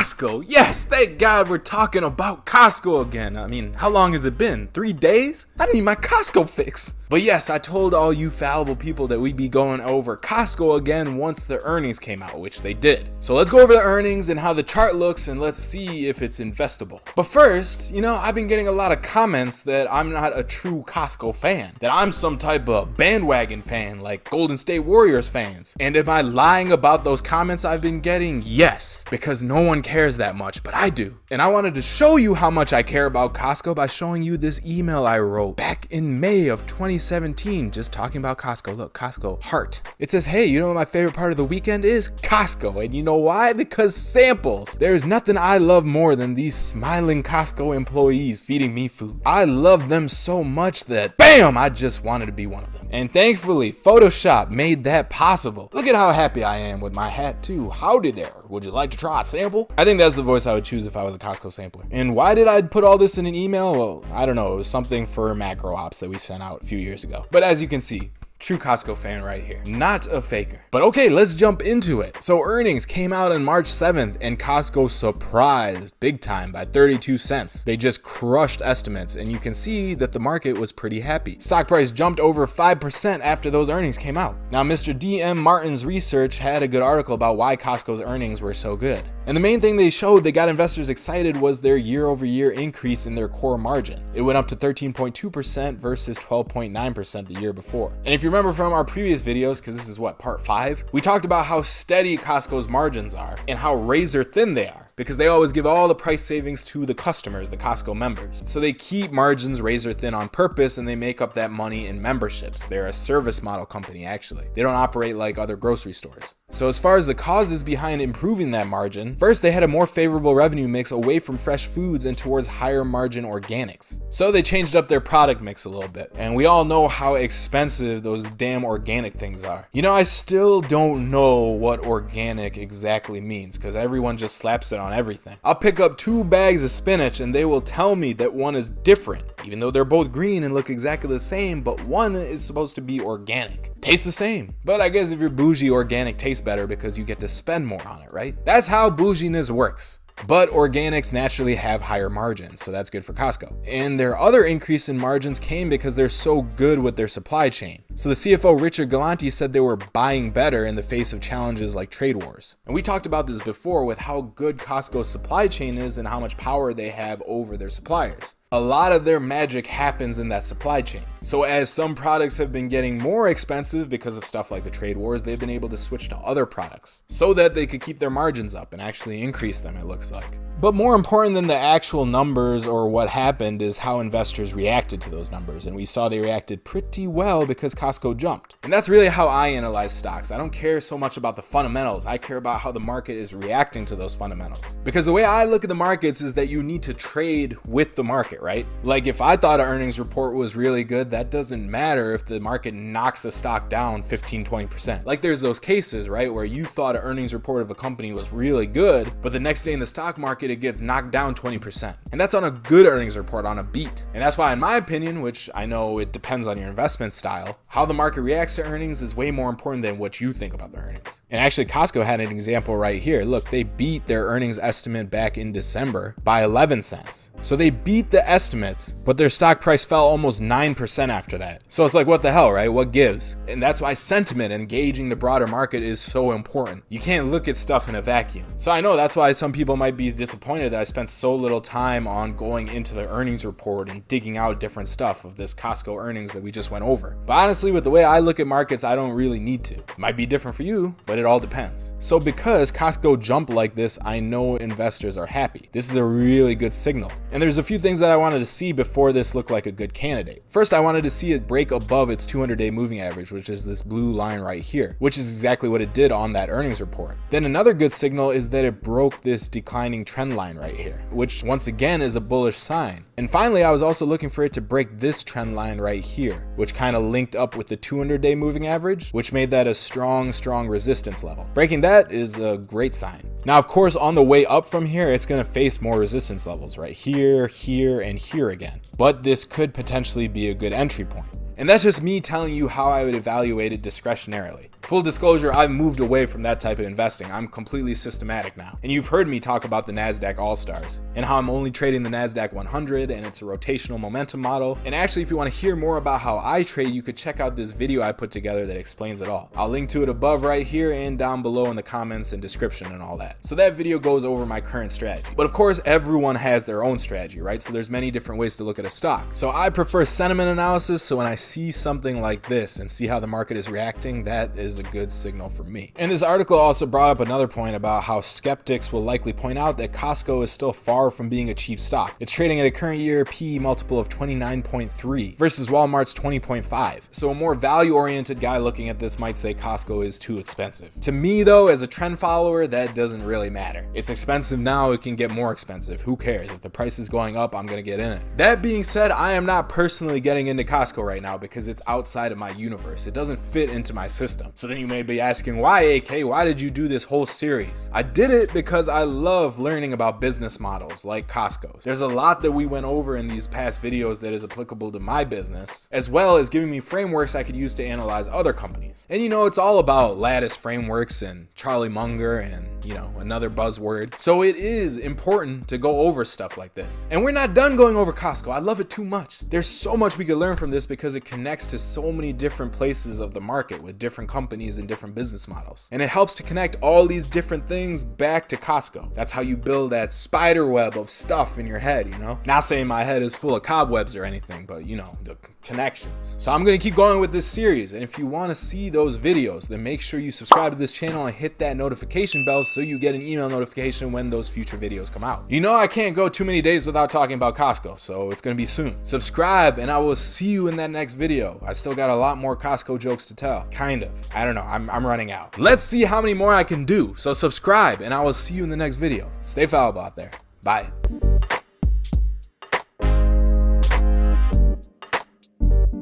Costco. Yes, thank God we're talking about Costco again. I mean, how long has it been? 3 days? I need my Costco fix. But yes, I told all you fallible people that we'd be going over Costco again once the earnings came out, which they did. So let's go over the earnings and how the chart looks, and let's see if it's investable. But first, I've been getting a lot of comments that I'm not a true Costco fan, that I'm some type of bandwagon fan like Golden State Warriors fans. And am I lying about those comments I've been getting? Yes, because no one cares that much, but I do. And I wanted to show you how much I care about Costco by showing you this email I wrote back in May of 2017, just talking about Costco. Look, Costco, heart. It says, hey, you know what my favorite part of the weekend is? Costco. And you know why? Because samples. There's nothing I love more than these smiling Costco employees feeding me food. I love them so much that, bam, I just wanted to be one of them. And thankfully, Photoshop made that possible. Look at how happy I am with my hat too. Howdy there. Would you like to try a sample? I think that's the voice I would choose if I was a Costco sampler. And why did I put all this in an email? Well, I don't know. It was something for macro ops that we sent out a few years ago. But as you can see, true Costco fan right here, not a faker. But okay, let's jump into it. So earnings came out on March 7th and Costco surprised big time by 32 cents. They just crushed estimates, and you can see that the market was pretty happy. Stock price jumped over 5% after those earnings came out. Now, Mr. DM Martin's research had a good article about why Costco's earnings were so good. And the main thing they showed that got investors excited was their year-over-year increase in their core margin. It went up to 13.2% versus 12.9% the year before. And if you remember from our previous videos, because this is what, part 5, we talked about how steady Costco's margins are and how razor thin they are, because they always give all the price savings to the customers, the Costco members. So they keep margins razor thin on purpose, and they make up that money in memberships. They're a service model company, actually. They don't operate like other grocery stores. So as far as the causes behind improving that margin, first they had a more favorable revenue mix away from fresh foods and towards higher margin organics. So they changed up their product mix a little bit. And we all know how expensive those damn organic things are. I still don't know what organic exactly means, because everyone just slaps it on everything. I'll pick up 2 bags of spinach and they will tell me that one is different, even though they're both green and look exactly the same, but one is supposed to be organic. Tastes the same. But I guess if you're bougie, organic tastes better because you get to spend more on it, right? That's how bouginess works. But organics naturally have higher margins, so that's good for Costco. And their other increase in margins came because they're so good with their supply chain. So the CFO Richard Galanti said they were buying better in the face of challenges like trade wars. And we talked about this before with how good Costco's supply chain is and how much power they have over their suppliers. A lot of their magic happens in that supply chain. So as some products have been getting more expensive because of stuff like the trade wars, they've been able to switch to other products so that they could keep their margins up and actually increase them, it looks like. But more important than the actual numbers or what happened is how investors reacted to those numbers. And we saw they reacted pretty well because Costco jumped. And that's really how I analyze stocks. I don't care so much about the fundamentals. I care about how the market is reacting to those fundamentals. Because the way I look at the markets is that you need to trade with the market, right? Like if I thought an earnings report was really good, that doesn't matter if the market knocks a stock down 15-20%. Like there's those cases, right, where you thought an earnings report of a company was really good, but the next day in the stock market, it gets knocked down 20%. And that's on a good earnings report, on a beat. And that's why, in my opinion, which I know it depends on your investment style, how the market reacts to earnings is way more important than what you think about the earnings. And actually, Costco had an example right here. Look, they beat their earnings estimate back in December by 11 cents. So they beat the estimates, but their stock price fell almost 9% after that. So it's like, what the hell, right? What gives? And that's why sentiment and gauging the broader market is so important. You can't look at stuff in a vacuum. So I know that's why some people might be disappointed that I spent so little time on going into the earnings report and digging out different stuff of this Costco earnings that we just went over. But honestly, with the way I look at markets, I don't really need to. It might be different for you, but it all depends. So because Costco jumped like this, I know investors are happy. This is a really good signal. And there's a few things that I wanted to see before this looked like a good candidate. First, I wanted to see it break above its 200-day moving average, which is this blue line right here, which is exactly what it did on that earnings report. Then another good signal is that it broke this declining trend line right here, which once again is a bullish sign. And finally, I was also looking for it to break this trend line right here, which kind of linked up with the 200-day moving average, which made that a strong resistance level. Breaking that is a great sign. Now, of course, on the way up from here, it's going to face more resistance levels right here, here, and here again. But this could potentially be a good entry point. And that's just me telling you how I would evaluate it discretionarily. Full disclosure, I've moved away from that type of investing. I'm completely systematic now. And you've heard me talk about the NASDAQ All-Stars and how I'm only trading the NASDAQ 100 and it's a rotational momentum model. And actually, if you want to hear more about how I trade, you could check out this video I put together that explains it all. I'll link to it above right here and down below in the comments and description and all that. So that video goes over my current strategy. But of course, everyone has their own strategy, right? So there's many different ways to look at a stock. So I prefer sentiment analysis. So when I see something like this and see how the market is reacting, that is a good signal for me. And this article also brought up another point about how skeptics will likely point out that Costco is still far from being a cheap stock. It's trading at a current year PE multiple of 29.3 versus Walmart's 20.5. So a more value-oriented guy looking at this might say Costco is too expensive. To me though, as a trend follower, that doesn't really matter. It's expensive now, it can get more expensive. Who cares? If the price is going up, I'm gonna get in it. That being said, I am not personally getting into Costco right now because it's outside of my universe. It doesn't fit into my system. So then you may be asking, why AK? Why did you do this whole series? I did it because I love learning about business models like Costco. There's a lot that we went over in these past videos that is applicable to my business, as well as giving me frameworks I could use to analyze other companies. And you know, it's all about lattice frameworks and Charlie Munger and, you know, another buzzword. So it is important to go over stuff like this. And we're not done going over Costco. I love it too much. There's so much we could learn from this because it connects to so many different places of the market with different companies and different business models. And it helps to connect all these different things back to Costco. That's how you build that spider web of stuff in your head, you know? Not saying my head is full of cobwebs or anything, but you know, the connections. So I'm gonna keep going with this series, and if you want to see those videos, then make sure you subscribe to this channel and hit that notification bell so you get an email notification when those future videos come out. You know I can't go too many days without talking about Costco, so it's gonna be soon. Subscribe and I will see you in that next video. I still got a lot more Costco jokes to tell. Kind of. I don't know, I'm running out. Let's see how many more I can do. So subscribe and I will see you in the next video. Stay fallible out there. Bye.